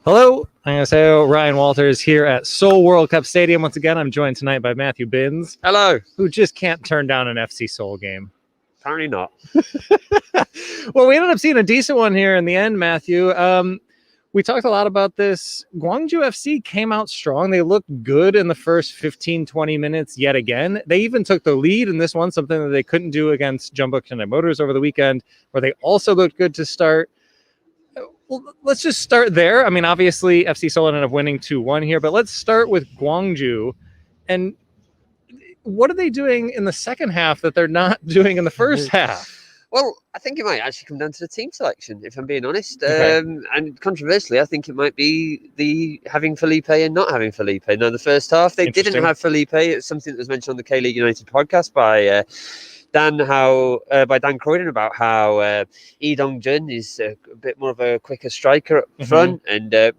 Hello, 안녕하세요. Ryan Walters here at Seoul World Cup Stadium. Once again, I'm joined tonight by Matthew Binns, Hello. who just can't turn down an FC Seoul game. Apparently not. Well, we ended up seeing a decent one here in the end, Matthew. We talked a lot about this. Gwangju FC came out strong. They looked good in the first 15, 20 minutes yet again. They even took the lead in this one, something that they couldn't do against Jumbo Hyundai Motors over the weekend, where they also looked good to start. Well, let's just start there. I mean, obviously, FC Seoul ended up winning 2-1 here, but let's start with Gwangju. And what are they doing in the second half that they're not doing in the first half? Well, I think it might actually come down to the team selection, if I'm being honest. Okay. And controversially, I think it might be the having Felipe and not having Felipe. Now, in the first half, they didn't have Felipe. It's something that was mentioned on the K-League United podcast by Dan Croydon about how Lee Dong-jun is a bit more of a quicker striker up front and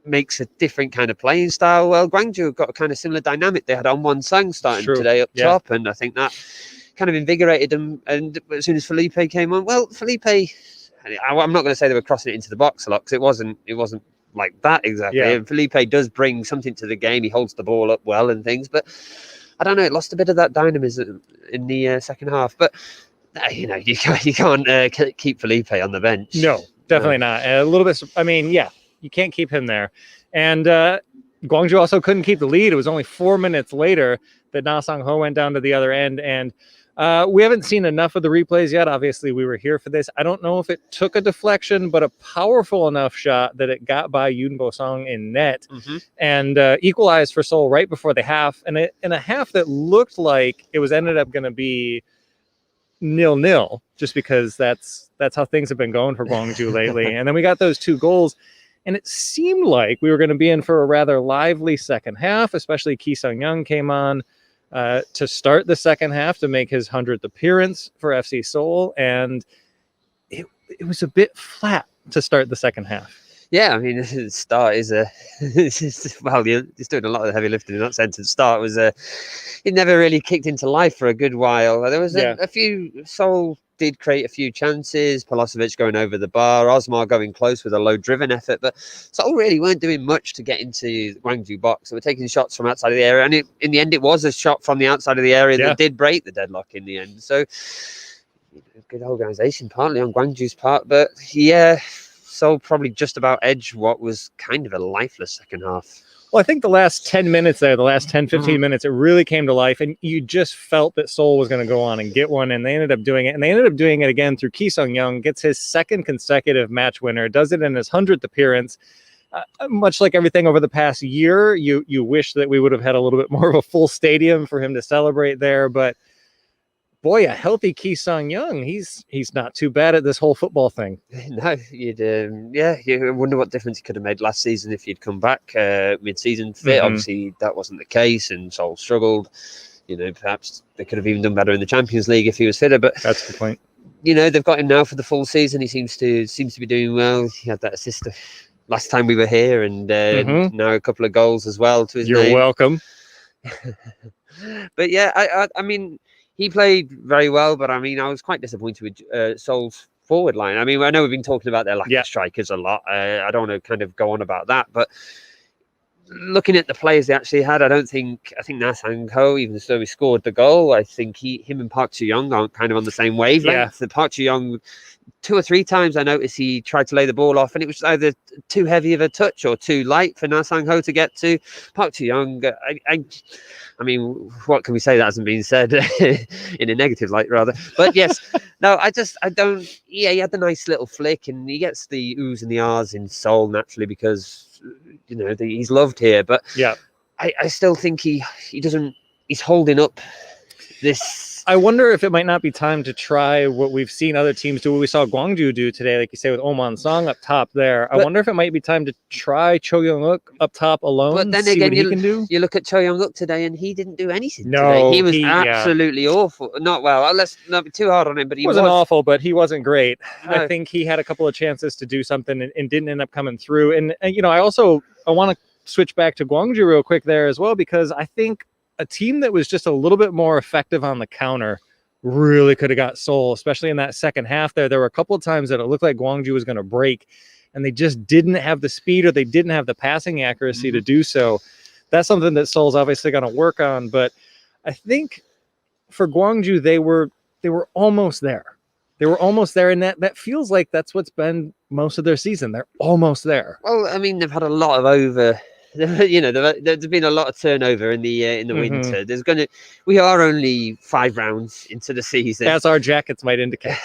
makes a different kind of playing style. Well, Gwangju have got a kind of similar dynamic. They had On Sang starting today up top, and I think that kind of invigorated them. And as soon as Felipe came on, well, Felipe, I'm not going to say they were crossing it into the box a lot because it wasn't like that exactly. Yeah. And Felipe does bring something to the game. He holds the ball up well and things, but I don't know. It lost a bit of that dynamism in the second half. But you can't keep Felipe on the bench. No, definitely not. A little bit. I mean, yeah, you can't keep him there. And Gwangju also couldn't keep the lead. It was only 4 minutes later that Na Sang-ho went down to the other end. And we haven't seen enough of the replays yet. Obviously, we were here for this. I don't know if it took a deflection, but a powerful enough shot that it got by Yoon Bo-sung in net and equalized for Seoul right before the half. And in a half that looked like it was ended up going to be 0-0, just because that's how things have been going for Gwangju lately. And then we got those two goals. And it seemed like we were going to be in for a rather lively second half, especially Ki Sung-young came on to start the second half to make his 100th appearance for FC Seoul. And it was a bit flat to start the second half. Yeah, I mean, the start is well, you're doing a lot of the heavy lifting in that sense. The start was it never really kicked into life for a good while. There was a few. Seoul did create a few chances. Polosevic going over the bar, Osmar going close with a low-driven effort, but Seoul really weren't doing much to get into the Gwangju box. They were taking shots from outside of the area, and in the end, it was a shot from the outside of the area that did break the deadlock in the end. So, good organisation, partly on Gwangju's part, but yeah. Seoul probably just about edged what was kind of a lifeless second half. Well, I think the last 10 minutes there, the last 10, 15 minutes, it really came to life. And you just felt that Seoul was going to go on and get one. And they ended up doing it. And they ended up doing it again through Ki Sung-young, gets his second consecutive match winner, does it in his 100th appearance. Much like everything over the past year, you wish that we would have had a little bit more of a full stadium for him to celebrate there. But boy, a healthy Ki Sung-young, he's not too bad at this whole football thing. No, you wonder what difference he could have made last season if he'd come back mid-season fit. Obviously, that wasn't the case, and Seoul struggled. Perhaps they could have even done better in the Champions League if he was fitter. But that's the point. They've got him now for the full season. He seems to be doing well. He had that assist last time we were here, and now a couple of goals as well to his name. You're welcome. But yeah, I mean. He played very well, but I mean, I was quite disappointed with Seoul's forward line. I mean, I know we've been talking about their lack of strikers a lot. I don't want to kind of go on about that, but looking at the players they actually had, I think Na Sang-ho, even though he scored the goal, I think him and Park Chu-young aren't kind of on the same wavelength. The Park Chu-young, 2 or 3 times I noticed he tried to lay the ball off, and it was either too heavy of a touch or too light for Na Sang-ho to get to. Park Chu-young, I mean, what can we say that hasn't been said in a negative light, rather? But yes, no, I don't. Yeah, he had the nice little flick, and he gets the oohs and the ahs in Seoul naturally because he's loved here. But I still think he doesn't. He's holding up this. I wonder if it might not be time to try what we've seen other teams do, what we saw Gwangju do today, like you say, with Oh Sang up top there. I wonder if it might be time to try Cho Young-uk up top alone. But then again, you look at Cho Young-uk today, and he didn't do anything today. He was absolutely awful. Not well. Let's not be too hard on him, but he wasn't awful, but he wasn't great. No. I think he had a couple of chances to do something and didn't end up coming through. And I want to switch back to Gwangju real quick there as well, because I think a team that was just a little bit more effective on the counter really could have got Seoul, especially in that second half there. There were a couple of times that it looked like Gwangju was going to break. and they just didn't have the speed or they didn't have the passing accuracy to do so. That's something that Seoul's obviously going to work on. But I think for Gwangju, they were almost there. They were almost there, and that feels like that's what's been most of their season. They're almost there. Well, I mean, they've had a lot of there's been a lot of turnover in the winter. We are only 5 rounds into the season, as our jackets might indicate.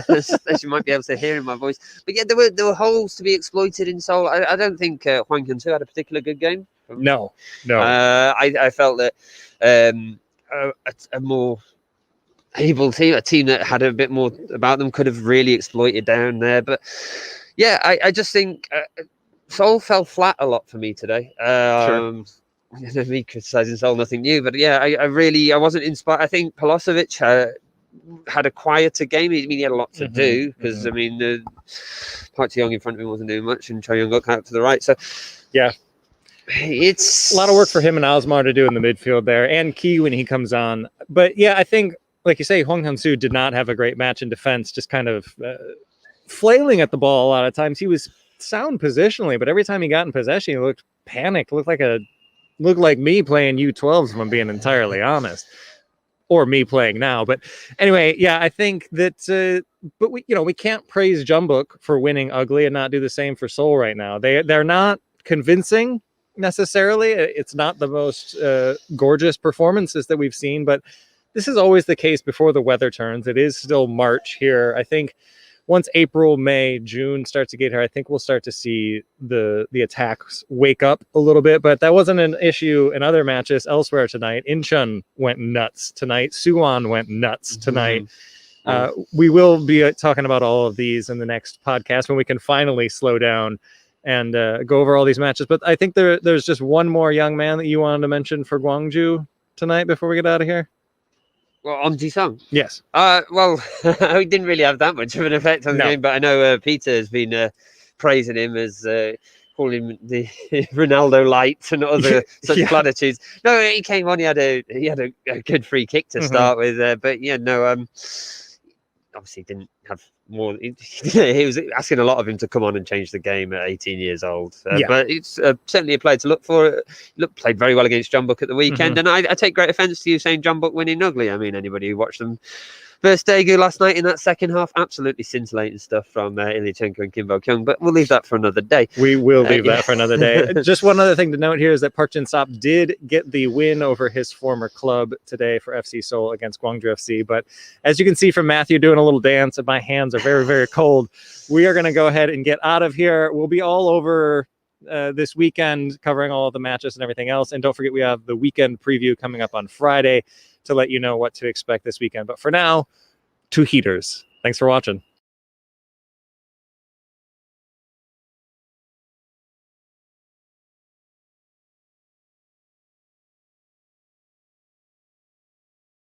As you might be able to hear in my voice. But yeah, there were holes to be exploited in Seoul. I don't think Hwang Hyun-soo had a particular good game. No. I felt that a more able team, a team that had a bit more about them, could have really exploited down there. But yeah, I just think Seoul fell flat a lot for me today. Sure. Me criticizing Seoul, nothing new, but yeah, I wasn't inspired. I think Polosevic had a quieter game. I mean, he had a lot to do because I mean, Park Ji-young in front of him wasn't doing much, and Cho Young-guk out to the right. So yeah, it's a lot of work for him and Osmar to do in the midfield there, and Key when he comes on. But yeah, I think, like you say, Hwang Hyun-soo did not have a great match in defense, just kind of flailing at the ball a lot of times. He was sound positionally, but every time he got in possession, he looked panicked, looked like me playing U12s, if I'm being entirely honest, or me playing now. But anyway, yeah, I think that but we can't praise Jeonbuk for winning ugly and not do the same for Seoul right now. They're not convincing necessarily. It's not the most gorgeous performances that we've seen, but this is always the case before the weather turns. It is still March here. I think once April, May, June starts to get here, I think we'll start to see the attacks wake up a little bit. But that wasn't an issue in other matches elsewhere tonight. Incheon went nuts tonight. Suwon went nuts tonight. We will be talking about all of these in the next podcast when we can finally slow down and go over all these matches. But I think there's just one more young man that you wanted to mention for Gwangju tonight before we get out of here. Well, Om Ji-sung. Yes. Well, he didn't really have that much of an effect on the game, but I know Peter has been praising him as calling him the Ronaldo light and other such platitudes. No, he came on. He had a good free kick to start with, but yeah, no. Obviously, didn't have more. He was asking a lot of him to come on and change the game at 18 years old. But it's certainly a player to look for. Played very well against Jeonbuk at the weekend, and I take great offence to you saying Jeonbuk winning ugly. I mean, anybody who watched them versus Daegu last night in that second half, absolutely scintillating stuff from Ilyichenko and Kim Bo-kyung, but we'll leave that for another day. We will leave that for another day. Just one other thing to note here is that Park Jin-sop did get the win over his former club today for FC Seoul against Gwangju FC, but as you can see from Matthew doing a little dance, and my hands are very, very cold, we are going to go ahead and get out of here. We'll be all over this weekend covering all of the matches and everything else, and don't forget we have the weekend preview coming up on Friday to let you know what to expect this weekend. But for now, 2 heaters. Thanks for watching.